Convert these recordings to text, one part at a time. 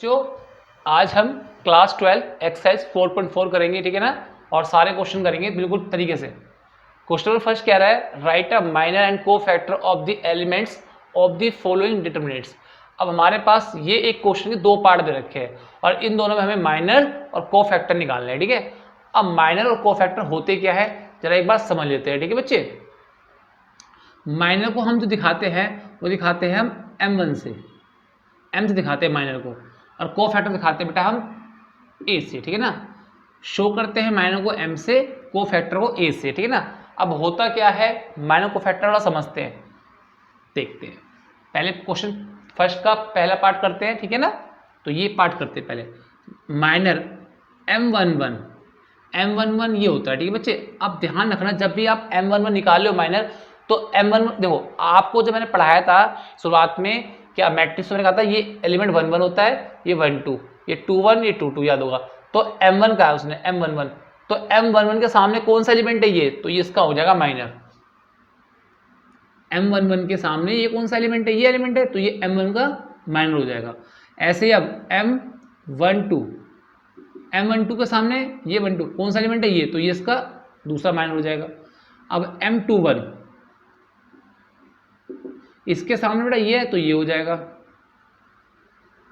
जो आज हम क्लास 12 एक्सरसाइज 4.4 करेंगे, ठीक है ना। और सारे क्वेश्चन करेंगे बिल्कुल तरीके से। क्वेश्चन नंबर फर्स्ट कह रहा है राइट अ माइनर एंड को factor of the elements of the following determinants. अब हमारे पास ये एक क्वेश्चन के दो पार्ट दे रखे हैं और इन दोनों में हमें माइनर और को फैक्टर निकालना है, ठीक है। अब माइनर और को फैक्टर होते क्या है जरा एक बार समझ लेते हैं, ठीक है बच्चे। माइनर को हम जो दिखाते हैं वो दिखाते हैं हम m1 से, m से दिखाते हैं माइनर को, और को फैक्टर दिखाते हैं बेटा हम a से, ठीक है ना। शो करते हैं माइनर को m से, को फैक्टर को a से, ठीक है ना। अब होता क्या है माइनर को फैक्टर वाला समझते हैं, देखते हैं। पहले क्वेश्चन फर्स्ट का पहला पार्ट करते हैं, ठीक है ना। तो ये पार्ट करते हैं पहले। माइनर m11 ये होता है, ठीक है बच्चे। अब ध्यान रखना जब भी आप m11 निकाले हो माइनर, तो m11 देखो आपको जब मैंने पढ़ाया था शुरुआत में, क्या मैट्रिक्स में कहा था ये एलिमेंट 1 1 होता है, ये 1 2, ये 2 1, ये 2 2 याद होगा। तो m1 का है उसने m11, तो m11 के सामने कौन सा एलिमेंट है ये, तो ये इसका हो जाएगा माइनर। m11 के सामने ये कौन सा एलिमेंट है, ये एलिमेंट है, तो ये m1 का माइनर हो जाएगा। ऐसे ही अब m12 के सामने ये 12 कौन सा एलिमेंट है ये, तो ये इसका दूसरा माइनर हो जाएगा। अब m21 इसके सामने बेटा ये है तो ये हो जाएगा,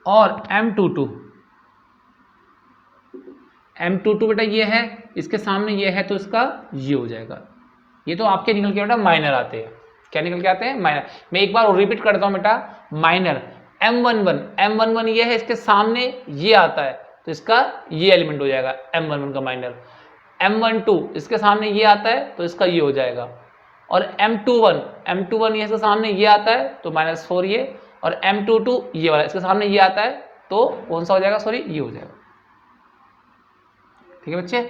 और m22 बेटा ये है, इसके सामने ये है तो इसका ये हो जाएगा। ये तो आपके निकल के बेटा माइनर आते हैं। क्या निकल के आते हैं, माइनर। मैं एक बार और रिपीट करता हूं बेटा, माइनर m11 ये है, इसके सामने ये आता है तो इसका ये एलिमेंट हो जाएगा m11 का माइनर। m12 इसके सामने ये आता है तो इसका ये हो जाएगा, और m21 ये इसके सामने ये आता है तो -4 ये, और m22 ये वाला इसके सामने ये आता है तो कौन सा हो जाएगा, सॉरी ये हो जाएगा, ठीक है बच्चे।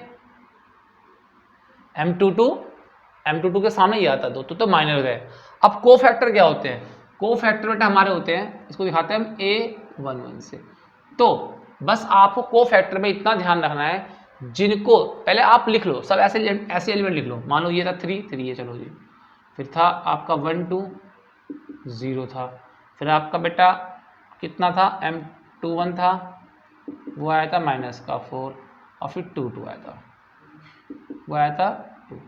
m22 के सामने ये आता है तो माइनर हो जाए। अब को फैक्टर क्या होते हैं, को फैक्टर बेटा हमारे होते हैं, इसको दिखाते हैं हम a11 से। तो बस आपको को फैक्टर में इतना ध्यान रखना है, जिनको पहले आप लिख लो सब ऐसे एलिमेंट लिख लो। मान लो ये था 3 ये, चलो जी, फिर था आपका 1 2 0 था, फिर आपका बेटा कितना था m21 था, वो आया था -4, और फिर 2 2 आया था, वो आया था 2।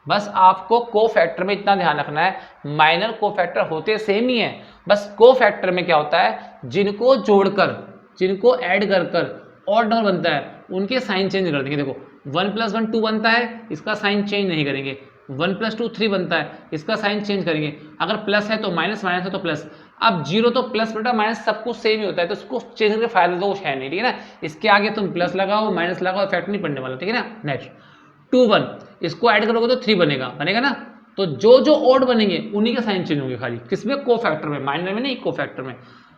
बस आपको को फैक्टर में इतना ध्यान रखना है, माइनर को फैक्टर होते सेम ही है, बस को फैक्टर में क्या होता है जिनको जोड़कर, जिनको ऐड कर कर और नंबर बनता है उनके साइन चेंज कर देंगे। देखो 1 + 1 2 बनता है, इसका साइन चेंज नहीं करेंगे। 1 + 2 3 बनता है, इसका साइन चेंज करेंगे। अगर प्लस है तो माइनस, माइनस है तो प्लस। अब 0 तो प्लस बेटा माइनस सब कुछ सेम ही होता है, तो इसको चेंज करके फायदा तो कुछ है नहीं, ठीक है ना। इसके आगे तुम प्लस लगाओ माइनस लगाओ, इफेक्ट नहीं पड़ने वाला, ठीक है ना। नेक्स्ट 2 1, इसको ऐड करोगे तो 3 बनेगा ना। तो जो जो ओड बनेंगे उन्हीं के साइन चेंज होंगे, खाली किसमें, को फैक्टर में, माइनर में नहीं, को फैक्टर में।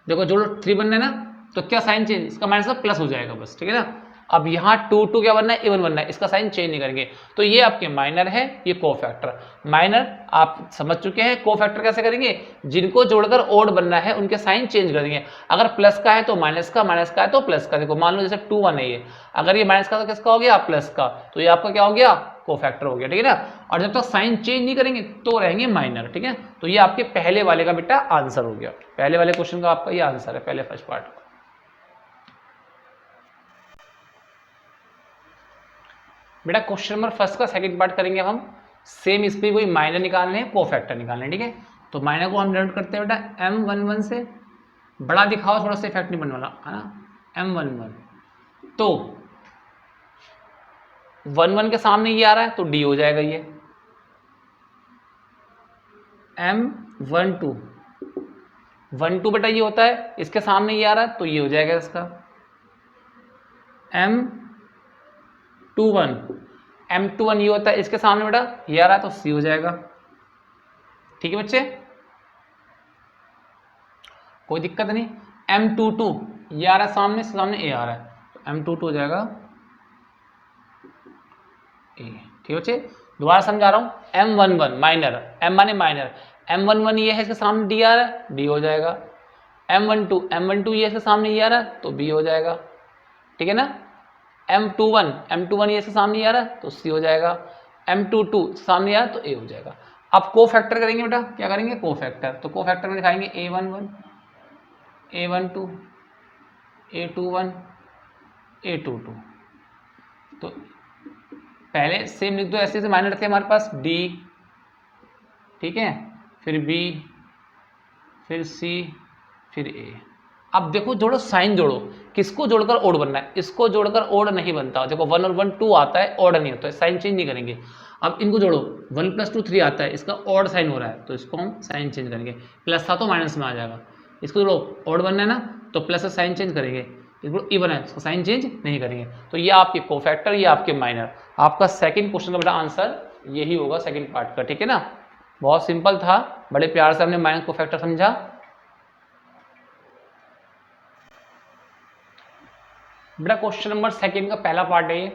देखो जो 3 बनना है ना, तो क्या साइन चेंज, इसका माइनस का प्लस हो जाएगा बस, ठीक है ना। अब यहाँ 2 2 क्या बनना है, A1 बनना है, इसका साइन चेंज नहीं करेंगे। तो ये आपके माइनर है, ये को फैक्टर। माइनर आप समझ चुके हैं, को फैक्टर कैसे करेंगे, जिनको जोड़कर ओड बनना है उनके साइन चेंज कर देंगे। अगर प्लस का है तो माइनस का, माइनस का है तो प्लस का। देखो मान लो जैसे 2 1 है ये, अगर ये माइनस का तो किसका हो गया, प्लस का, तो ये आपका क्या हो गया, को फैक्टर हो गया, ठीक है ना। और जब तक साइन चेंज नहीं करेंगे तो रहेंगे माइनर, ठीक है। तो ये आपके पहले वाले का बेटा आंसर हो गया, पहले वाले क्वेश्चन का आपका ये आंसर है, पहले फर्स्ट पार्ट। बेटा क्वेश्चन नंबर फर्स्ट का सेकंड पार्ट करेंगे हम सेम, इस पे कोई माइनर निकालने हैं, को फैक्टर निकालने हैं, ठीक है। तो माइनर को हम डिनोट करते हैं बेटा m11 से, बड़ा दिखाओ थोड़ा सा इफेक्ट नहीं बनने वाला है ना, m11। तो 1 1 के सामने ये आ रहा है तो d हो जाएगा, ये m12 1 2 बेटा ये होता है, इसके सामने ये आ रहा है तो ये हो जाएगा इसका m21 ये होता है, इसके सामने बेटा ये आ रहा है तो c हो जाएगा, ठीक है बच्चे, कोई दिक्कत नहीं। m22 ये आ रहा है सामने, इसके सामने a आ रहा है तो m22 हो जाएगा a, ठीक है बच्चे। दोबारा समझा रहा हूं, m11 माइनर, m माने माइनर, m11 ये है, इसके सामने d आ रहा है, d हो जाएगा। m12 ये इसके सामने ये आ रहा है तो b हो जाएगा, ठीक है ना। m21 ये इसके सामने आ रहा है तो c हो जाएगा, m22 सामने आया तो a हो जाएगा। अब को फैक्टर करेंगे बेटा, क्या करेंगे, को फैक्टर। तो को फैक्टर में दिखाएंगे a11 a12 A21 A22, तो पहले सेम लिख दो, ऐसे माइनर थे हमारे पास D, ठीक है, फिर B, फिर C, फिर A। अब देखो जोड़ो, साइन जोड़ो, किसको जोड़कर ओड बनना है, इसको जोड़कर ओड नहीं बनता। देखो 1 और 1 2 आता है, ओड नहीं होता है, साइन चेंज नहीं करेंगे। अब इनको जोड़ो, 1 + 2 3 आता है, इसका ओड साइन हो रहा है, तो इसको हम साइन चेंज करेंगे। प्लस था तो माइनस में आ जाएगा। इसको जोड़ो, ओड बनना है ना, तो प्लस से साइन चेंज करेंगे। इसको इवन है, इसका साइन चेंज नहीं करेंगे। तो ये आपके कोफैक्टर, ये आपके माइनर। आपका सेकंड क्वेश्चन का बेटा आंसर यही होगा, सेकंड पार्ट का, ठीक है ना। बहुत सिंपल था, बड़े प्यार से हमने माइनर कोफैक्टर समझा। बेटा क्वेश्चन नंबर सेकंड का पहला पार्ट है,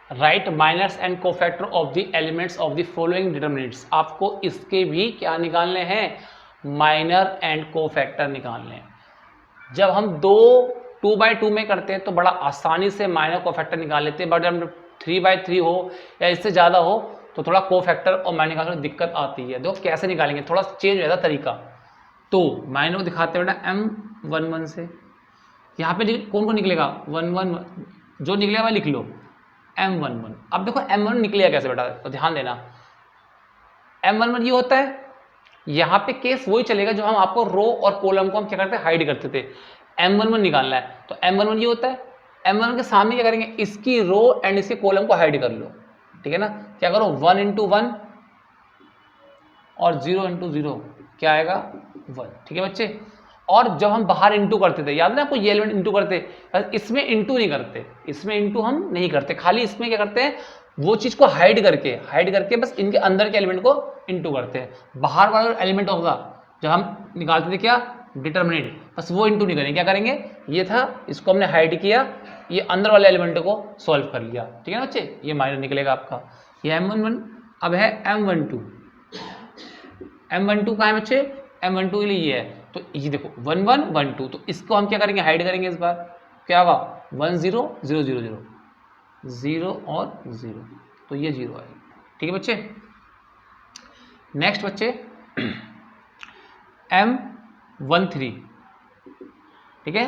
write minors and cofactor of the elements of the following determinants. आपको इसके भी क्या निकालने हैं, माइनर एंड कोफैक्टर निकालने हैं। जब हम 2/2 में करते हैं तो बड़ा आसानी से माइनर कोफैक्टर निकाल लेते हैं, बट जब 3/3 हो या इससे ज़्यादा हो तो थोड़ा कोफैक्टर और माइनर निकालने में दिक्कत आती है। देखो कैसे निकालेंगे, थोड़ा चेंज हो जाता तरीका। तो माइनर को दिखाते हैं बेटा M11 से। यहाँ पे कौन कौन निकलेगा, 1 जो निकलेगा वह लिख लो, M11। अब देखो M11 निकलेगा कैसे बेटा, तो ध्यान देना, M11 ये होता है, यहाँ पे केस वही चलेगा जो हम आपको रो और कॉलम को हम क्या करते हैं, हाइड करते थे। M11 निकालना है तो M11 ये होता है, M11 के सामने क्या करेंगे, इसकी रो एंड इसके कॉलम को हाइड कर लो, ठीक है ना। क्या करो, 1 × 1 और 0 × 0 क्या आएगा, 1, ठीक है बच्चे। और जब हम बाहर इंटू करते थे, याद है ना आपको, ये एलिमेंट इंटू करते, इसमें इंटू नहीं करते, इसमें इंटू हम नहीं करते, खाली इसमें क्या करते हैं, वो चीज को हाइड करके बस इनके अंदर के एलिमेंट को इंटू करते हैं। बाहर वाला एलिमेंट होगा जब हम निकालते थे क्या, डिटरमिनेंट, बस वो इंटू नहीं करेंगे। क्या करेंगे, ये था, इसको हमने हाइड किया, ये अंदर वाले एलिमेंट को सॉल्व कर लिया, ठीक है ना बच्चे। ये माइनर निकलेगा आपका, ये M11। अब है M12 कहाँ है बच्चे, M12 के लिए ये है, तो ये देखो 1 1 1 2, तो इसको हम क्या करेंगे, हाइड करेंगे। इस बार क्या होगा, 1 0 0 0 0 0 और 0, तो ये 0 आएगा, ठीक है बच्चे। नेक्स्ट बच्चे M13, ठीक है,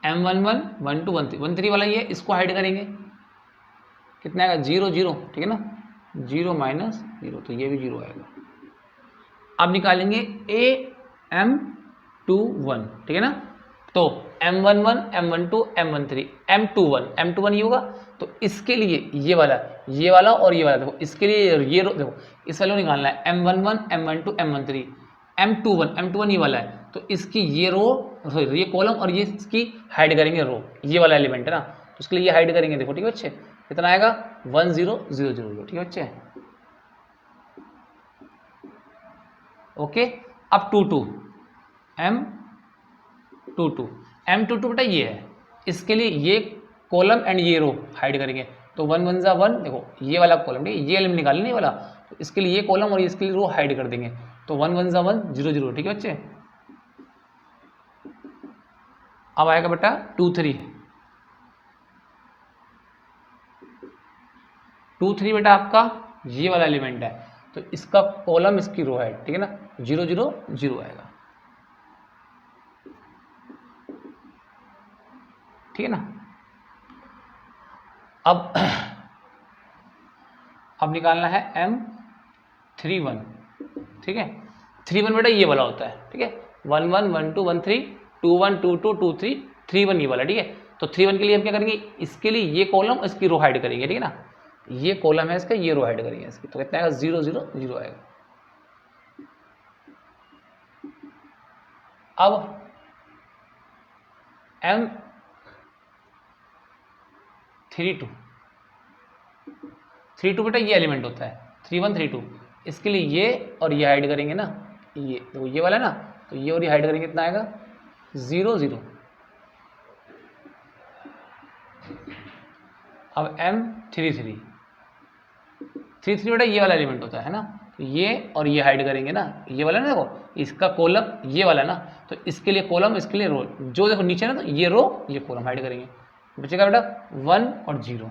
M11 1 2 1 3, 1 3 वाला ये, इसको हाइड करेंगे, कितना आएगा, 0 0, ठीक है ना, 0 - 0, तो ये भी 0 आएगा। अब निकालेंगे M21, ठीक है ना, तो M11 M12 M13 M21 ये होगा, तो इसके लिए ये वाला और ये वाला, देखो इसके लिए ये देखो इस वाले को निकालना है, M11 M12 M13 M21 ये वाला है, तो इसकी ये रो, ये कॉलम और ये इसकी हाइड करेंगे रो, ये वाला एलिमेंट है ना, तो उसके लिए ये हाइड करेंगे। देखो ठीक है बच्चे, कितना आएगा, 1 0 0 0 0, ठीक है बच्चे। ओके, अब 2 2 M22 बेटा ये है, इसके लिए ये कॉलम एंड ये रो हाइड करेंगे, तो 1 1 × 1, देखो ये वाला कॉलम, ठीक है, ये एलिमेंट निकालने नहीं वाला, तो इसके लिए ये कॉलम और इसके लिए रो हाइड कर देंगे, तो 1 1 × 1 0 0, ठीक है बच्चे। अब आएगा बेटा 2 3 बेटा आपका ये वाला एलिमेंट है, तो इसका कॉलम इसकी रो है, ठीक है ना, 0 0 0 आएगा, ठीक है ना। अब निकालना है M31, ठीक है, 31 बेटा ये वाला होता है, ठीक है, 1 1 1 2 1 3 2 1 2 2 2 3 3 1 ये वाला, ठीक है। तो 3 1 के लिए हम क्या करेंगे, इसके लिए ये कॉलम इसकी रो हाइड करेंगे, ठीक है ना, ये कॉलम है इसका, ये रो हाइड करेंगे इसकी, तो कितना आएगा, 0 0 0 आएगा। अब M32 बेटा ये एलिमेंट होता है, 3 1 3 2, इसके लिए ये और ये हाइड करेंगे ना, ये तो ये वाला ना, तो ये और ये हाइड करेंगे, कितना आएगा, 0 0। अब M33 बेटा ये वाला एलिमेंट होता है ना, तो ये और ये हाइड करेंगे ना, ये वाला ना, देखो इसका कॉलम ये वाला ना, तो इसके लिए कॉलम इसके लिए रो, जो देखो नीचे ना, तो ये रो ये कॉलम हाइड करेंगे, बचेगा बेटा 1 और 0।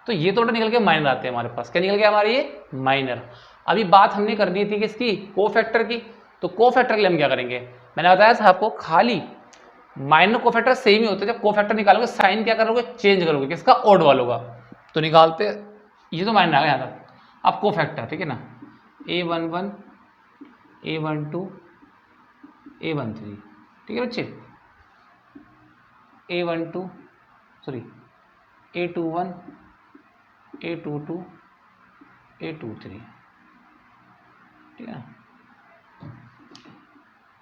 तो ये तो बेटा निकल के माइनर आते हैं हमारे पास, क्या निकल गया हमारे ये माइनर। अभी बात हमने करनी थी किसकी, कोफैक्टर की, तो कोफैक्टर के लिए हम क्या करेंगे मैंने बताया था आपको खाली माइनर कोफैक्टर सेम ही होते हैं, जब कोफैक्टर निकालोगे साइन क्या करोगे, चेंज करोगे, किसका, ऑड वालों का। तो निकालते, ये तो माइनर आ गया था। अब कोफैक्टर, ठीक है ना, A11 A12 A13, ठीक है बच्चे, A12 sorry A21 A22 A23, ठीक है ना,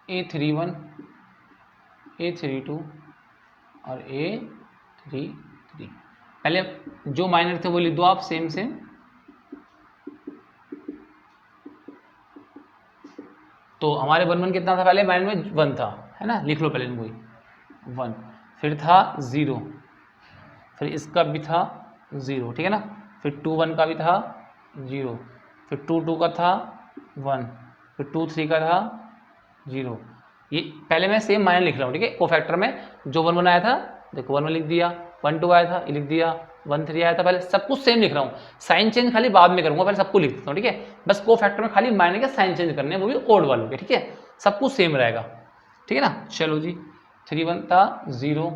A31 A32 और A33। पहले जो माइनर थे वो लिख दो आप सेम सेम। तो हमारे 1 1 कितना था पहले, माइनर में 1 था, है ना, लिख लो पहले इनको ही, 1, फिर था 0, फिर इसका भी था 0, ठीक है ना, फिर 2 1 का भी था 0, फिर 2 2 का था 1, फिर 2 3 का था 0। ये पहले मैं सेम माइनर लिख रहा हूँ, ठीक है। कोफैक्टर में जो 1 1 आया था, देखो 1 1 लिख दिया, 1 2 आया था ये लिख दिया, 1 3 आया था, पहले सब कुछ सेम लिख रहा हूँ। साइन चेंज खाली बाद में करूंगा, पहले सबको लिख देता हूँ, ठीक है। बस कोफैक्टर में खाली माइनर के साइन चेंज करने हैं, वो भी ओड वालों के, ठीक है। सब कुछ सेम रहेगा, ठीक है ना। चलो जी, 3 1 था 0,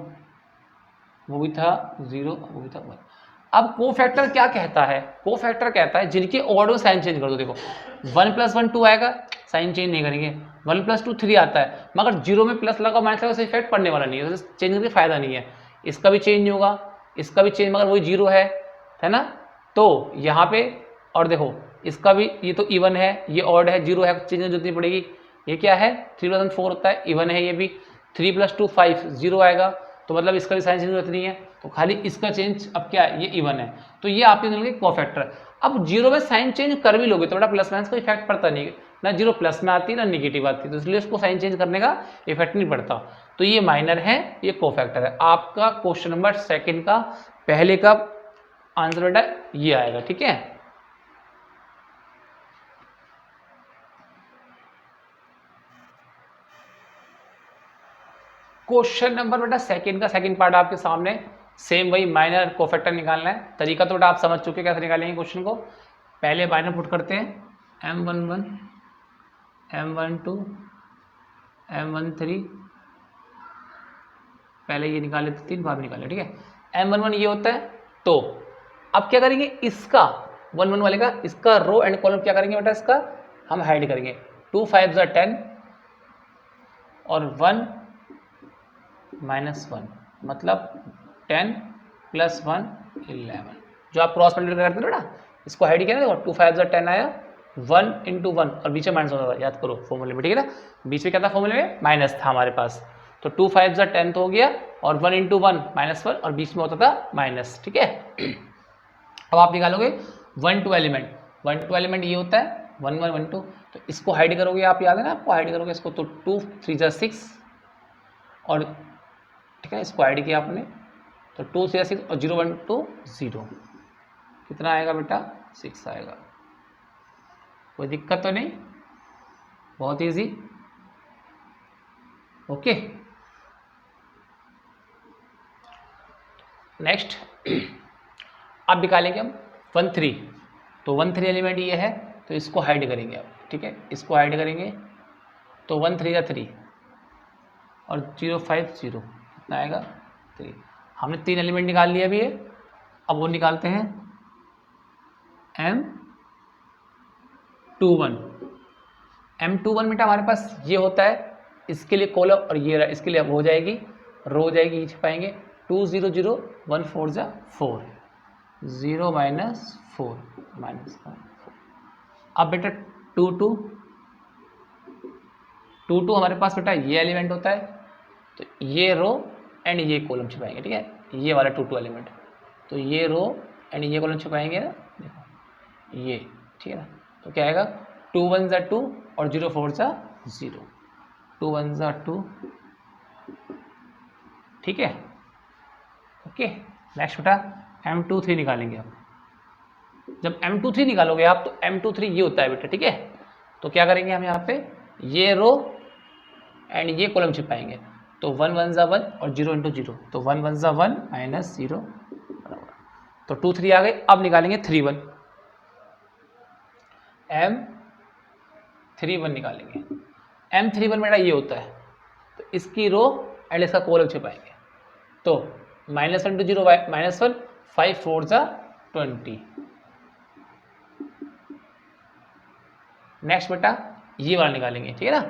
वो भी था 0, वो भी था 1। अब कोफैक्टर क्या कहता है, कोफैक्टर कहता है जिनके ऑड में साइन चेंज कर दो। देखो 1 + 1 2 आएगा, साइन चेंज नहीं करेंगे, 1 + 2 3 आता है, मगर 0 में प्लस लगा माइनस लगा, इफेक्ट पड़ने वाला नहीं है, चेंज करके फायदा नहीं है। इसका भी चेंज नहीं होगा, इसका भी चेंज, मगर वही 0 है ना। तो यहाँ पे, और देखो इसका भी, ये तो इवन है, ये ऑड है, 0 है, चेंज जरूरत नहीं पड़ेगी। ये क्या है, 3 + 1 4 होता है, इवन है ये भी, 3 + 2 5 0 आएगा, तो मतलब इसका भी साइन चेंज जरूरत नहीं है, तो खाली इसका चेंज अब क्या है, ये इवन है, तो ये आपके मिलेंगे कोफैक्टर। अब 0 में साइन चेंज कर भी लोगे तो बेटा प्लस माइनस का इफेक्ट पड़ता नहीं, ना 0 प्लस में आती है ना नेगेटिव आती है, तो इसलिए उसको साइन चेंज करने का इफेक्ट नहीं पड़ता। तो ये माइनर है, ये कोफैक्टर है। आपका क्वेश्चन नंबर 2 का पहले का आंसर बेटा ये आएगा, ठीक है। क्वेश्चन नंबर बेटा 2 का सेकंड पार्ट आपके सामने, सेम वही माइनर कोफैक्टर निकालना है। तरीका तो बेटा आप समझ चुके कैसे निकालेंगे क्वेश्चन को। पहले माइनर पुट करते हैं, M11 M12 M13, पहले ये निकाले तो 3 बाद में निकाले, ठीक है। M11 ये होता है, तो अब क्या करेंगे, इसका 1 1 वाले का इसका रो एंड कॉलम क्या करेंगे बेटा, इसका हम हाइड करेंगे। 2 5 10 और 1 -1, मतलब 10 + 1 11, जो आप क्रॉस मल्टीप्लाई करते थे ना, इसको हाइड किया ना, देखो 2 5 10 आया, 1 × 1 और बीच में माइनस होता था, याद करो फॉर्मूले में, ठीक है ना। बीच में क्या था फॉर्मूले में, माइनस था हमारे पास, तो 2 5 10 तो हो गया, और 1 × 1 -1 और बीच में होता था माइनस, ठीक है। अब आप निकालोगे 1 2 एलिमेंट, 1 2 एलिमेंट ये होता है 1 1 1 2, तो इसको हाइड करोगे आप, याद है ना आपको, हाइड करोगे इसको, तो 2 3 6 और, ठीक है, इसको हाइड किया आपने, तो 2 3 6 और 0 1 2 0, कितना आएगा बेटा, 6 आएगा। कोई दिक्कत तो नहीं, बहुत इजी, ओके। नेक्स्ट अब निकालेंगे हम 1 3, तो 1 3 एलिमेंट ये है, तो इसको हाइड करेंगे आप, ठीक है, इसको हाइड करेंगे, तो 1 3 3 और 0 5 0, कितना आएगा 3। हमने 3 एलिमेंट निकाल लिया अभी है, अब वो निकालते हैं M21। M21 बेटा हमारे पास ये होता है, इसके लिए कॉलम और ये इसके लिए अब हो जाएगी रो हो जाएगी, ये छिपाएंगे 2 0 0 1 4 4 0 -4 -4। अब बेटा 2 2 2 2 हमारे पास बेटा ये एलिमेंट होता है, तो ये रो एंड ये कॉलम छिपाएंगे, ठीक है, ये वाला 2 2 एलिमेंट, तो ये रो एंड ये कॉलम छिपाएंगे ना, देखो ये, ठीक है ना। तो क्या आएगा 2 1 2 और 0 4 0, 2 1 2, ठीक है, ओके। नेक्स्ट बेटा M23 निकालेंगे आप। जब M23 निकालोगे आप, तो M23 ये होता है बेटा, ठीक है। तो क्या करेंगे हम यहाँ पे, ये रो एंड ये कॉलम छिपाएंगे, तो 1 1 1 और 0 × 0, तो 1 1 1 -0 बराबर, तो 2 3 आ गए। अब निकालेंगे 3 1, M31 निकालेंगे। M31 मेरा ये होता है, तो इसकी रो एंड इसका कॉलम छिपाएंगे। तो -1 to 0 -1, 5 4 जा 20। नेक्स्ट बेटा ये वाला निकालेंगे, ठीक है ना,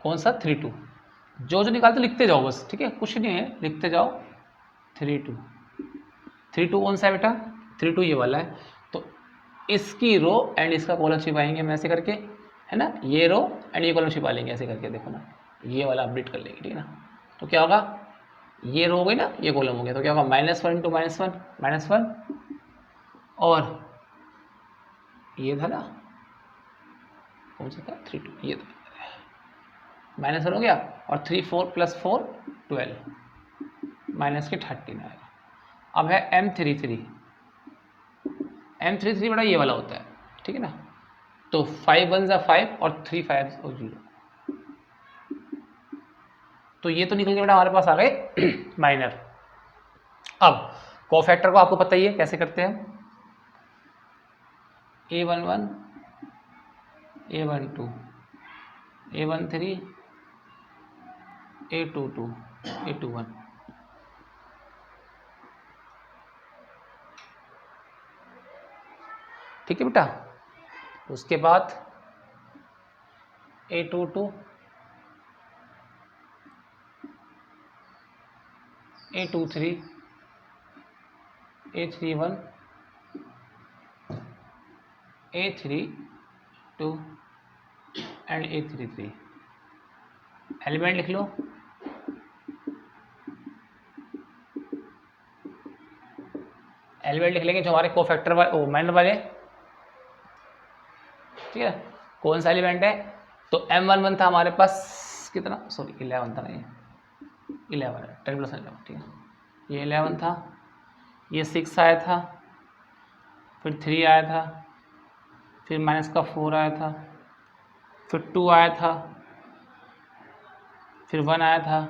कौन सा 3 2। जो जो निकालते लिखते जाओ बस, ठीक है, कुछ नहीं है, लिखते जाओ। 3 2 कौन सा है बेटा, 3 2 ये वाला है। तो इसकी रो एंड इसका कॉलम छिपाएंगे हम ऐसे करके, है ना, ये रो एंड ये कॉलम छिपा लेंगे ऐसे करके, देखो ना, ये वाला अपडेट कर लेंगे, ठीक है ना। तो क्या होगा, ये रो हो गई ना, ये कॉलम हो गया, तो क्या होगा -1 to -1 और ये था ना, कौन सा था 3 2, ये -1 हो गया, और 3 4 + 4 12 माइनस के 13 आएगा। अब है M33 बड़ा ये वाला होता है, ठीक है ना। तो 5 1 जा 5 और 3 5 0, तो ये तो निकल के बेटा हमारे पास आ गए माइनर। अब कोफैक्टर को आपको पता ही है कैसे करते हैं, A11 A12 A13 A22 A21, ठीक है बेटा। उसके बाद A22 A23 A31 A32 and A33। Element लिख लो, एलिमेंट लिख लेंगे जो हमारे कोफैक्टर वाले माइनर वाले, ठीक है। कौन सा एलिमेंट है, तो M11 था हमारे पास, कितना, सॉरी 11 था, नहीं 11 है, 10 + 11, ठीक है, ये 11 था, ये 6 आया था, फिर 3 आया था, फिर -4 आया था, फिर 2 आया था, फिर 1 आया था,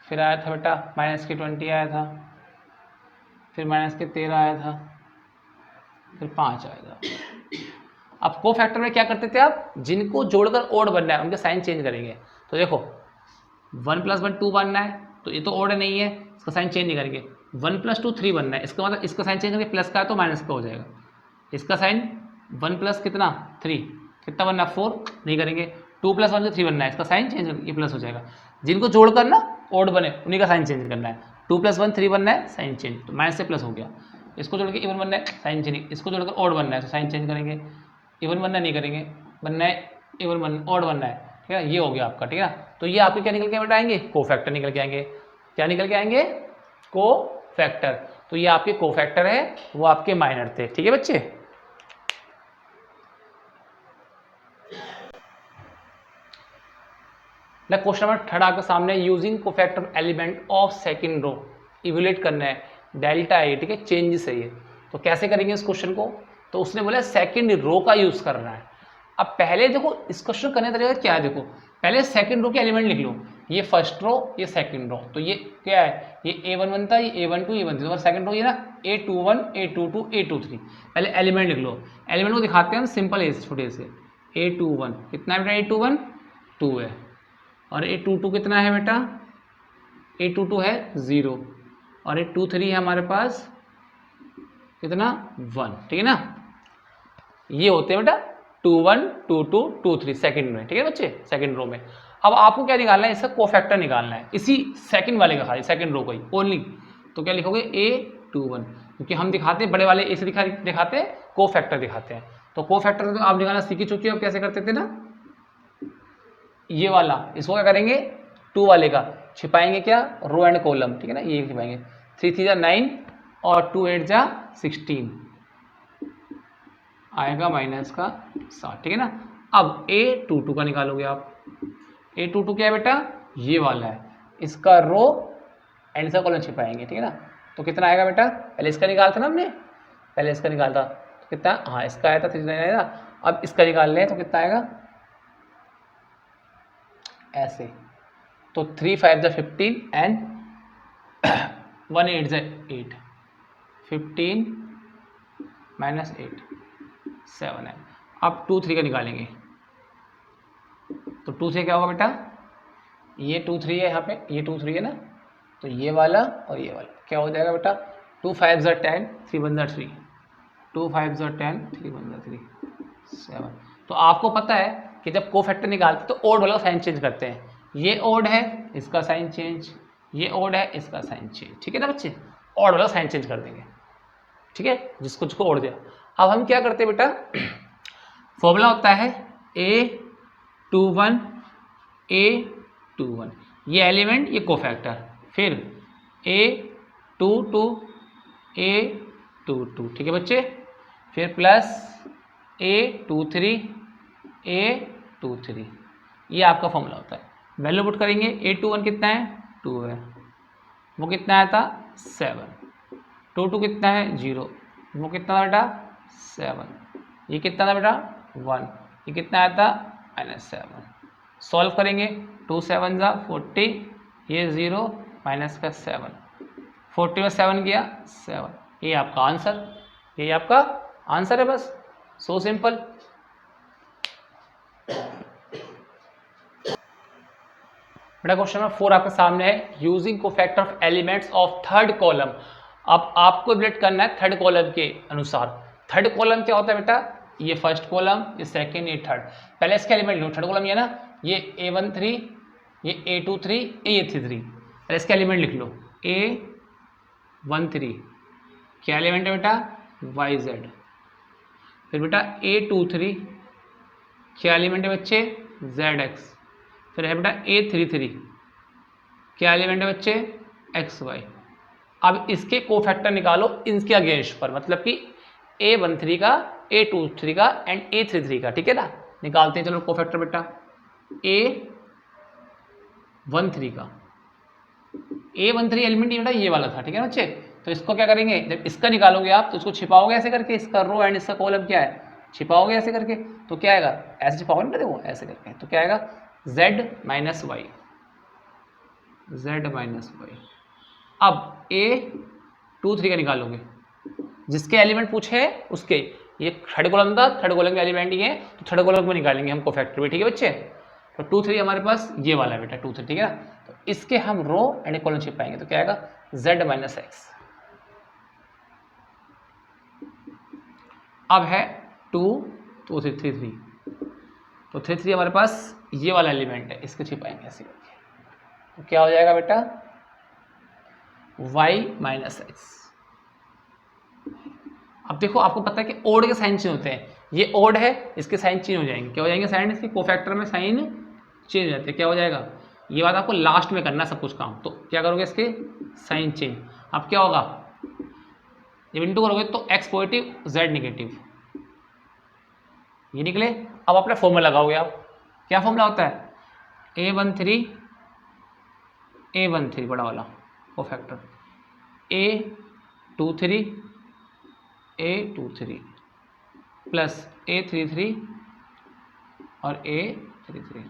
फिर आया था बेटा -20 आया था, फिर -13 आया था, फिर 5 आया था। अब कोफैक्टर में क्या करते थे आप, जिनको जोड़कर ओड बनना है उनके साइन चेंज करेंगे। तो देखो 1 + 1 2 बनना है, तो ये तो ओड नहीं है, इसका साइन चेंज नहीं करेंगे। 1 + 2 3 बनना है, इसका मतलब इसका साइन चेंज करेंगे, प्लस का है तो माइनस का हो जाएगा। इसका साइन 1 + कितना 3, कितना बनना 4 नहीं करेंगे। 2 + 1 3 बनना है, इसका साइन चेंज करके प्लस हो जाएगा। जिनको जोड़कर ना ओड बने उन्हीं का साइन चेंज करना है। 2 + 1 3 बनना है, साइन चेंज, तो माइनस से प्लस हो गया। इसको जोड़ के इवन बनना है, साइन चेंज, इसको जोड़कर ओड बनना है तो साइन चेंज करेंगे। इवन बनना नहीं करेंगे, बनना है इवन बन ओड बनना है, ठीक है, ये हो गया आपका, ठीक है ना। तो ये आपके क्या निकल के बेटा आएंगे, कोफैक्टर निकल के आएंगे। क्या निकल के आएंगे, कोफैक्टर। तो ये आपके कोफैक्टर है, वो आपके माइनर थे, ठीक है बच्चे। क्वेश्चन नंबर 3 आपके सामने, using cofactor element of second row evaluate करना है डेल्टा ए, ठीक है, चेंजेस है ये। तो कैसे करेंगे इस क्वेश्चन को, तो उसने बोला सेकंड रो का यूज करना है। अब पहले देखो इस क्वेश्चन करने का तरीका क्या है, देखो पहले सेकंड रो के एलिमेंट लिख लो, ये फर्स्ट रो ये सेकंड रो, तो ये क्या है, ये A11 था, ये A12 A13, तो सेकंड रो ये ना A21 A22 A23। पहले एलिमेंट लिख लो, एलिमेंट को दिखाते हैं हम सिंपल है, छोटे से। A21 कितना है बेटा, A21 2 है, और A22 कितना है बेटा, A22 है 0, और A23 है हमारे पास कितना 1, ठीक है ना। ये होते हैं बेटा 2 1 2 2 2 3 सेकंड में, ठीक है बच्चे, सेकंड रो में। अब आपको क्या निकालना है, इसका कोफैक्टर निकालना है, इसी सेकंड वाले का, खाली सेकंड रो का ही ओनली। तो क्या लिखोगे A21, क्योंकि हम दिखाते हैं बड़े वाले ए से दिखाते हैं, कोफैक्टर दिखाते हैं। तो कोफैक्टर तो आप निकालना सीख ही चुके हो, कैसे करते थे ना, ये वाला, इसको क्या करेंगे 2 वाले का छिपाएंगे क्या, रो एंड कॉलम, ठीक है ना, ये छिपाएंगे। 3 3 जा 9 और 2 8 जा 16 आएगा -7, ठीक है ना। अब A22 का निकालोगे आप, A22 क्या है बेटा, ये वाला है, इसका रो एंड इसका कॉलम छिपाएंगे, ठीक है ना। तो कितना आएगा बेटा, पहले इसका निकालता ना हमने, पहले इसका निकालता तो कितना, हाँ इसका आया था 3 आया था। अब इसका निकाल लें तो कितना आएगा, ऐसे, तो 3 5 जा 15 एंड 1 8 जा 8, 15 -8 7 है। अब 2 3 का निकालेंगे, तो 2 से क्या होगा बेटा, ये 2 3 है यहाँ पे, ये 2 3 है ना, तो ये वाला और ये वाला क्या हो जाएगा बेटा, 2 5 ज़ा 10, 3 1 ज़ा 3, 2 5 ज़ा 10, 3 1 ज़ा 3, 7। तो आपको पता है कि जब कोफैक्टर निकालते तो ओड वाला साइन चेंज करते हैं, ये ओड है इसका साइन चेंज, ये ओड है इसका साइन चेंज, ठीक है ना बच्चे, ओड वाला साइन चेंज कर देंगे, ठीक है, जिसको जिसको ओड दिया। अब हम क्या करते हैं बेटा, फॉर्मूला होता है A21 A21, ये एलिमेंट ये कोफैक्टर, फिर A22 A22, ठीक है बच्चे, फिर प्लस A23 A23, ये आपका फॉर्मूला होता है। वैल्यू पुट करेंगे, A21 कितना है 2 है, वो कितना आया था 7, 22 कितना है 0, वो कितना था बेटा 7, ये कितना था बेटा 1, ये कितना आया था -7। सॉल्व करेंगे, 2 7 ज़ा 40, ये 0 माइनस का 7, 40 में 7 किया 7, ये आपका आंसर, ये आपका आंसर है, बस सो सिंपल। बेटा क्वेश्चन नंबर 4 आपके सामने है, using cofactor of elements of third column. अब आपको इवैल्यूएट करना है थर्ड कॉलम के अनुसार। थर्ड कॉलम क्या होता है बेटा, ये फर्स्ट कॉलम, ये सेकंड, ये थर्ड। पहले इसके एलिमेंट लो, थर्ड कॉलम ये ना, ये A13, ये A23, ये A33, पहले इसके एलिमेंट लिख लो। A13 क्या एलिमेंट है बेटा YZ, फिर बेटा A23 क्या एलिमेंट है बच्चे ZX, फिर है बेटा A33 क्या एलिमेंट है बच्चे XY। अब इसके कोफैक्टर निकालो इनके अगेंस्ट पर, मतलब कि A13 का, A23 का एंड A33 का, ठीक है ना। निकालते हैं चलो कोफैक्टर बेटा, A13 का, A13 एलिमेंट बेटा ये वाला था, ठीक है ना बच्चे। तो इसको क्या करेंगे, जब इसका निकालोगे आप तो इसको छिपाओगे ऐसे करके, इसका रो एंड इसका कॉलम क्या है छिपाओगे ऐसे करके, तो क्या आएगा, ऐसे छिपाओगे ना, देखो ऐसे करके, तो क्या आएगा Z minus Y, Z minus Y. अब A23 का निकालोगे, जिसके एलिमेंट पूछे उसके, ये थर्ड कॉलम था, थर्ड कॉलम के एलिमेंट ही है, तो थर्ड कॉलम में निकालेंगे हम कोफैक्टर भी, ठीक है बच्चे। तो 2 3 हमारे पास ये वाला है बेटा 2 3, ठीक है ना। तो इसके हम रो एंड कॉलम छिपाएंगे, तो क्या आएगा Z माइनस एक्स। अब है 2 2 3 3 3, तो 3 3 हमारे पास ये वाला एलिमेंट है, इसको छिपाएंगे ऐसे करके, तो क्या हो जाएगा बेटा y माइनस एक्स। अब देखो आपको पता है कि ओड के साइन चेंज होते हैं, ये ओड है इसके साइन चेंज हो जाएंगे, क्या हो जाएंगे साइन, इसके कोफैक्टर में साइन चेंज हो जाते हैं, क्या हो जाएगा, ये बात आपको लास्ट में करना सब कुछ काम। तो क्या करोगे इसके साइन चेंज, अब क्या होगा, जब इंटू करोगे तो x पॉजिटिव z नेगेटिव, ये निकले। अब अपना फॉर्मूला लगाओगे आप, क्या फॉर्मूला होता है A13 बड़ा वाला कोफैक्टर, A23 प्लस A33 और A33,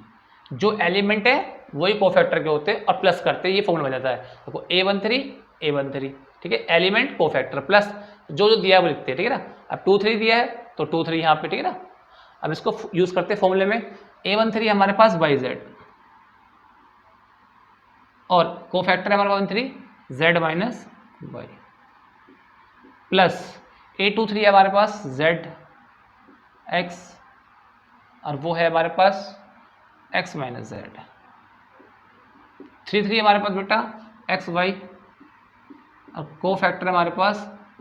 जो एलिमेंट है वही कोफैक्टर के होते हैं और प्लस करते हैं, ये फॉर्मूला बन जाता है। देखो A13 ठीक है, एलिमेंट कोफैक्टर प्लस जो दिया है वो लिखते हैं, ठीक है ना। अब 2 3 दिया है तो 2 3 यहाँ पे, ठीक है ना। अब इसको यूज करते हैं फॉर्मूले में, A13 हमारे पास YZ और कोफैक्टर है हमारा 13 Z minus Y, plus A23 है हमारे पास ZX और वो है हमारे पास X माइनस Z, 3 3 हमारे पास बेटा XY और कोफैक्टर हमारे पास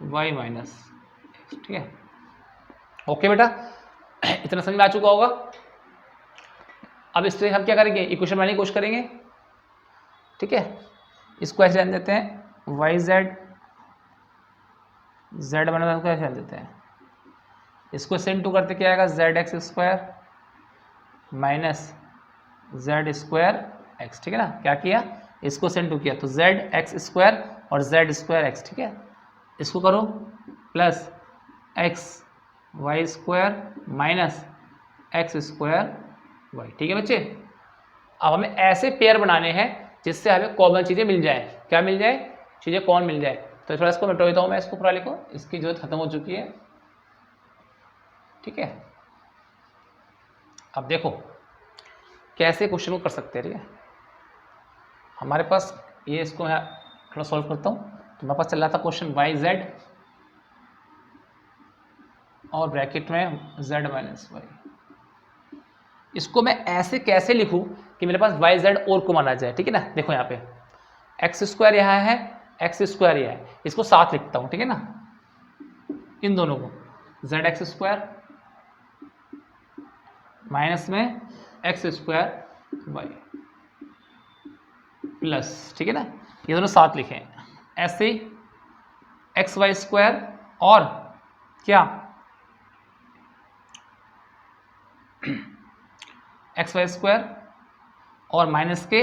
Y माइनस एक्स, ठीक है। ओके बेटा, इतना समझ में आ चुका होगा। अब इस तरह हम क्या करेंगे, इक्वेशन बनाने की कोशिश करेंगे, ठीक है। इसको ऐसे रहने देते हैं YZ, Z बना था ऐसे रहने देते हैं, इसको सेम टू करते क्या आएगा ZX square minus Z square X, ठीक है ना। क्या किया, इसको सेम टू किया तो ZX स्क्वायर और Z स्क्वायर X, ठीक है। इसको करो plus XY square minus X square Y, ठीक है बच्चे। अब हमें ऐसे पेयर बनाने हैं जिससे हमें कॉमन चीज़ें मिल जाए, क्या मिल जाए, चीज़ें कॉमन मिल जाए। तो थोड़ा इसको मिटा देता हूँ मैं, इसको पूरा लिखो, इसकी जरूरत खत्म हो चुकी है, ठीक है। अब देखो कैसे क्वेश्चन को कर सकते हैं, ठीक है। हमारे पास ये, इसको मैं थोड़ा सॉल्व करता हूँ। तो मेरे पास चल रहा था क्वेश्चन वाई जेड और ब्रैकेट में जेड माइनस वाई। इसको मैं ऐसे कैसे लिखूं कि मेरे पास वाई जेड और को माना जाए, ठीक है ना। देखो यहाँ पे एक्स स्क्वायर यहाँ है, एक्स स्क्वायर यहाँ है, इसको साथ लिखता हूँ, ठीक है ना। इन दोनों को जेड एक्स स्क्वायर माइनस में एक्स स्क्वायर वाई प्लस, ठीक है ना, ये दोनों साथ लिखे हैं। ऐसे ही एक्स वाई स्क्वायर और क्या एक्स वाई स्क्वायर और माइनस के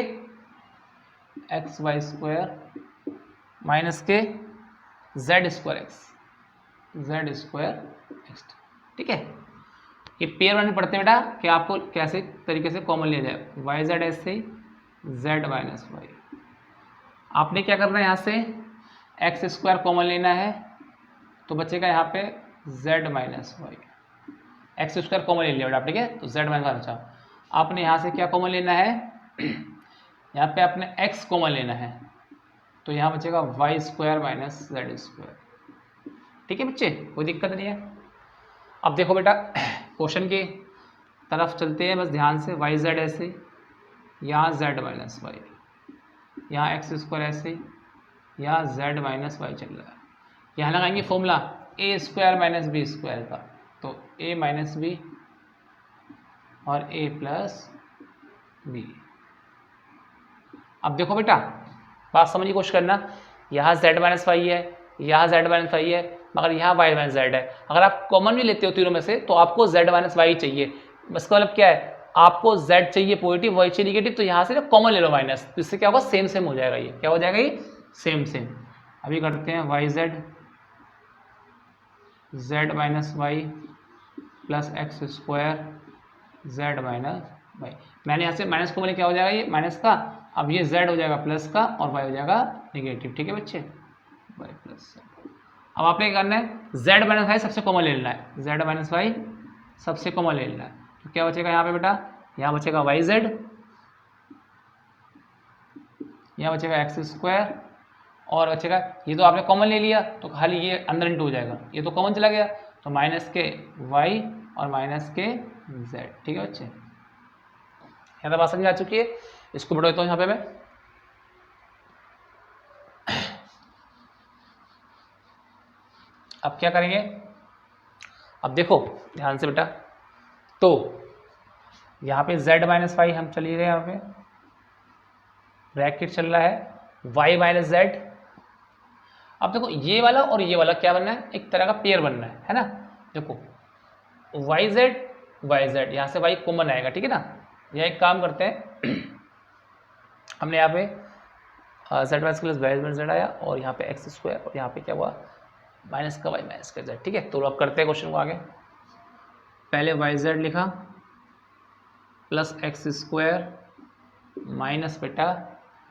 एक्स वाई स्क्वायर माइनस के जेड स्क्वायर एक्स, ठीक है। ये पेयर बनाने पड़ते हैं बेटा कि आपको कैसे तरीके से कॉमन लिया जाए, वाई जेड ऐसे जेड माइनस वाई। आपने क्या करना है, यहाँ से एक्स स्क्वायर कॉमन लेना है तो बचेगा यहाँ पे Z minus Y. X square common ले लिया बेटा, ठीक है। तो जेड माइनस वाई, अच्छा आपने यहाँ से क्या कॉमन लेना है, यहाँ पे आपने एक्स कॉमन लेना है तो यहाँ बचेगा Y square minus Z square, ठीक है बच्चे, कोई दिक्कत नहीं है। अब देखो बेटा क्वेश्चन की तरफ चलते हैं, बस ध्यान से। वाई जेड ऐसे, यहाँ जेड माइनस वाई, यहाँ एक्स स्क्वायर ऐसे, यहाँ जेड माइनस वाई चल रहा है। यहाँ लगाएंगे फॉर्मूला ए स्क्वायर माइनस बी स्क्वायर का, तो ए माइनस बी और ए प्लस बी। अब देखो बेटा बात समझने की कोशिश करना, यहाँ जेड माइनस वाई है, यहाँ जेड माइनस वाई है, मगर यहाँ वाई माइनस जेड है। अगर आप कॉमन भी लेते हो तीनों में से तो आपको जेड माइनस वाई चाहिए। इसका मतलब क्या है, आपको जेड चाहिए पॉजिटिव, वाई चाहिए निगेटिव, तो यहाँ से कॉमन ले लो माइनस, तो इससे क्या होगा, सेम सेम हो जाएगा। ये क्या हो जाएगा, ये सेम सेम। अभी करते हैं Y Z Z minus Y plus X square Z minus Y. मैंने यहाँ से माइनस कॉमन, क्या हो जाएगा ये माइनस का, अब ये z हो जाएगा प्लस का और y हो जाएगा निगेटिव, ठीक है बच्चे, y प्लस। अब आपने क्या करना है, z माइनस वाई सबसे कॉमन ले लेना है, z माइनस वाई सबसे कॉमन ले लेना है। तो क्या बचेगा यहाँ पे बेटा, यहाँ बचेगा वाई जेड, यहाँ बचेगा एक्स स्क्वायर और बचेगा, ये तो आपने कॉमन ले लिया तो खाली ये अंदर इंटू हो जाएगा, ये तो कॉमन चला गया तो माइनस के y और माइनस के z, ठीक है बच्चे। यहाँ तक बात समझ आ चुकी है। इसको बढ़ा देता हूँ यहाँ पे मैं, अब क्या करेंगे, अब देखो ध्यान से बेटा, तो यहाँ पे z माइनस वाई हम चलिए गए, यहाँ पे ब्रैकेट चल रहा है y माइनस जेड। अब देखो ये वाला और ये वाला क्या बनना है, एक तरह का पेयर बनना है ना। देखो वाई जेड, यहाँ से y कॉमन आएगा, ठीक है ना। यह एक काम करते हैं, हमने यहाँ पे Z minus plus Y minus Z आया और यहाँ पे एक्स स्क्वायर और यहाँ पे क्या हुआ माइनस का वाई माइनस का जेड, ठीक है। तो अब करते हैं क्वेश्चन को आगे। पहले वाई जेड लिखा प्लस एक्स स्क्वायर माइनस बेटा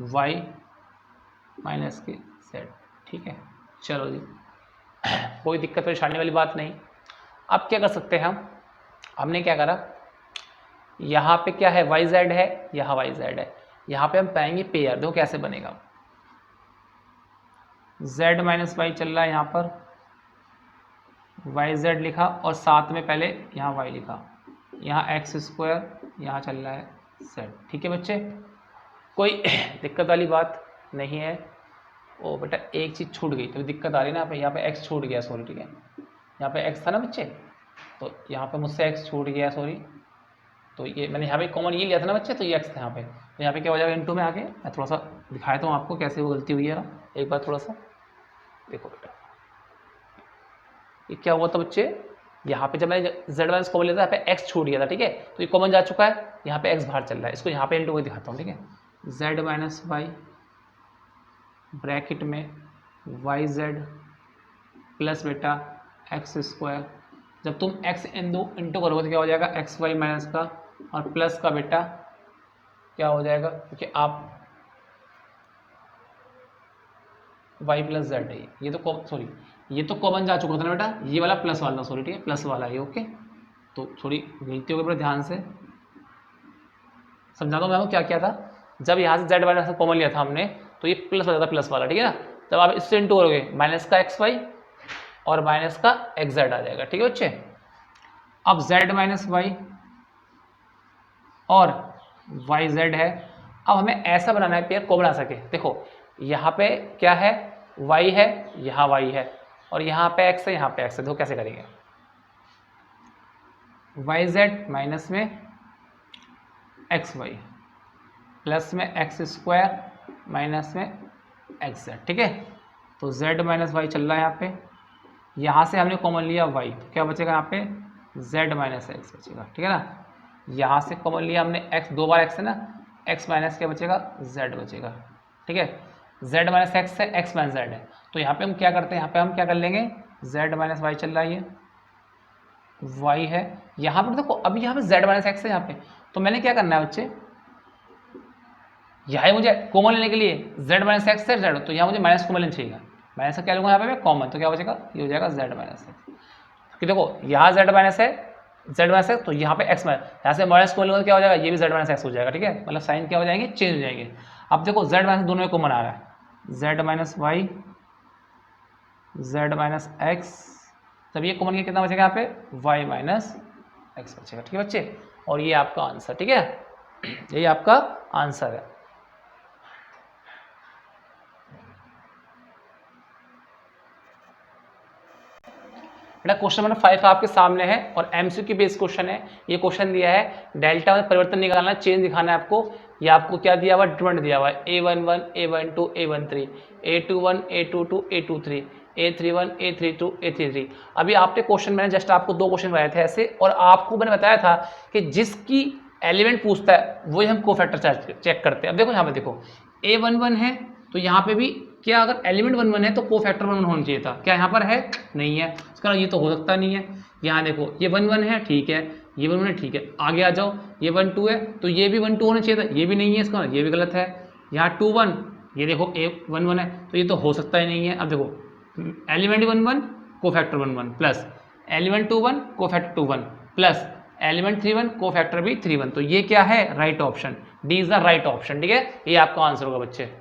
वाई माइनस के जेड, ठीक है। चलो जी कोई दिक्कत परेशानी वाली बात नहीं। अब क्या कर सकते हैं हम, हमने क्या करा, यहाँ पे क्या है वाई जेड है, यहाँ वाई जेड है, यहाँ पे हम पाएंगे पेयर। देखो कैसे बनेगा, z माइनस वाई चल रहा है, यहाँ पर वाई जेड लिखा और साथ में पहले यहाँ y लिखा, यहाँ एक्स स्क्वायर, यहाँ चल रहा है z, ठीक है बच्चे, कोई दिक्कत वाली बात नहीं है। ओ बेटा एक चीज़ छूट गई तो दिक्कत आ रही है ना, यहाँ पे x छूट गया, सॉरी, ठीक है। यहाँ पे x था ना बच्चे, तो यहाँ पे मुझसे x छूट गया, सॉरी। तो ये मैंने यहाँ पे कॉमन ये लिया था ना बच्चे, तो ये x था यहाँ पे, तो यहाँ पे क्या हो जाएगा इनटू में आके। मैं थोड़ा सा दिखाता हूँ आपको कैसे वो गलती हुई है ना, एक बार थोड़ा सा देखो बेटा। ये क्या हुआ था बच्चे, यहाँ पे जब मैंने z माइनस कॉमन लिया था, यहाँ पे x छूट गया था, ठीक है। तो ये कॉमन जा चुका है, यहाँ पे x बाहर चल रहा है, इसको यहाँ पे इनटू में दिखाता हूँ, ठीक है। z माइनस वाई ब्रैकेट में वाई जेड प्लस बेटा एक्स स्क्वायर। जब तुम x इंटू करोगे तो क्या हो जाएगा एक्स वाई माइनस का और प्लस का बेटा क्या हो जाएगा, क्योंकि आप y प्लस जेड है, ये तो सॉरी ये तो कॉमन जा चुका था ना बेटा, ये वाला प्लस वाला, सॉरी, ठीक है, प्लस वाला है, ओके। तो थोड़ी गलती हो गई, ध्यान से समझाता हूँ मैं आपको क्या क्या था। जब यहाँ से z माइनस कॉमन लिया था हमने तो ये प्लस हो जाता प्लस वाला, ठीक है ना। जब आप इससे इंटू करोगे माइनस का एक्स वाई और माइनस का एक्स जेड आ जाएगा, ठीक है बच्चे। अब z माइनस वाई और वाई जेड है। अब हमें ऐसा बनाना है पेयर कॉमन आ सके। देखो यहाँ पे क्या है, y है, यहाँ y है और यहाँ पे x है, यहाँ पे x है। देखो कैसे करेंगे, वाई जेड माइनस में एक्स वाई प्लस में एक्स स्क्वायर माइनस में एक्स जेड, ठीक है। तो z माइनस वाई चल रहा है यहाँ पे, यहाँ से हमने कॉमन लिया y, तो क्या बचेगा यहाँ पे z माइनस एक्स बचेगा, ठीक है ना। यहाँ से कॉमन लिया हमने x, दो बार x है ना, x माइनस क्या बचेगा z बचेगा, ठीक है। z माइनस एक्स है, x माइनस जेड है, तो यहाँ पे हम क्या करते हैं, यहाँ पे हम क्या कर लेंगे, z माइनस वाई चल रहा है, ये y है। यहाँ पर देखो अभी यहाँ पे z माइनस एक्स है यहाँ पे, तो मैंने क्या करना है बच्चे, यहाँ मुझे कॉमन लेने के लिए z माइनस एक्स है z, तो यहाँ मुझे माइनस कॉमन लेना चाहिए, माइनस का क्या लूँगा यहाँ पे मैं कॉमन, तो क्या बचेगा, ये हो जाएगा z माइनस एक्स। क्योंकि देखो यहाँ z माइनस है, z माइनस एक्स, तो यहाँ पे x माइनस, यहाँ से माइनस कॉमन लूँगा क्या हो जाएगा, ये भी z माइनस एक्स हो जाएगा, ठीक है। मतलब साइन क्या हो जाएंगे, चेंज हो जाएंगे। अब देखो z माइनस दोनों में कॉमन आ रहा है, z minus Y z minus X, तब ये कॉमन किया कितना बचेगा यहाँ पे y माइनस एक्स बचेगा, ठीक है बच्चे। और ये आपका आंसर, ठीक है, यही आपका आंसर है। बेटा क्वेश्चन नंबर 5 आपके सामने है और एमसीक्यू बेस्ड क्वेश्चन है। ये क्वेश्चन दिया है डेल्टा में परिवर्तन निकालना है, चेंज दिखाना है आपको। ये आपको क्या दिया हुआ है, डिटरमिनेंट दिया हुआ है, a11 a12 a13 a21 a22 a23 a31 a32 a33। अभी आपने क्वेश्चन, मैंने जस्ट आपको दो क्वेश्चन बनाए थे ऐसे, और आपको मैंने बताया था कि जिसकी एलिमेंट पूछता है वही हम कोफैक्टर चेक करते हैं। अब देखो यहाँ पे देखो a11 है, तो यहाँ पे भी क्या, अगर एलिमेंट 1 1 है तो कोफैक्टर 1 1 होना चाहिए था, क्या यहाँ पर है, नहीं है, इसका ये तो हो सकता नहीं है। यहाँ देखो ये 1 1 है, ठीक है, ये 1 1 है, ठीक है, आगे आ जाओ, ये 1 2 है तो ये भी 1 2 होना चाहिए था, ये भी नहीं है, इसका ये भी गलत है। यहाँ 2 1, ये देखो a 1 1 है, तो ये तो हो सकता ही नहीं है। अब देखो element 1 1 cofactor 1 1 plus element 2 1 cofactor 2 1 plus element 3 1 cofactor भी 3 1, तो ये क्या है, right option, D is the right option, ठीक है। ये आपका आंसर होगा बच्चे।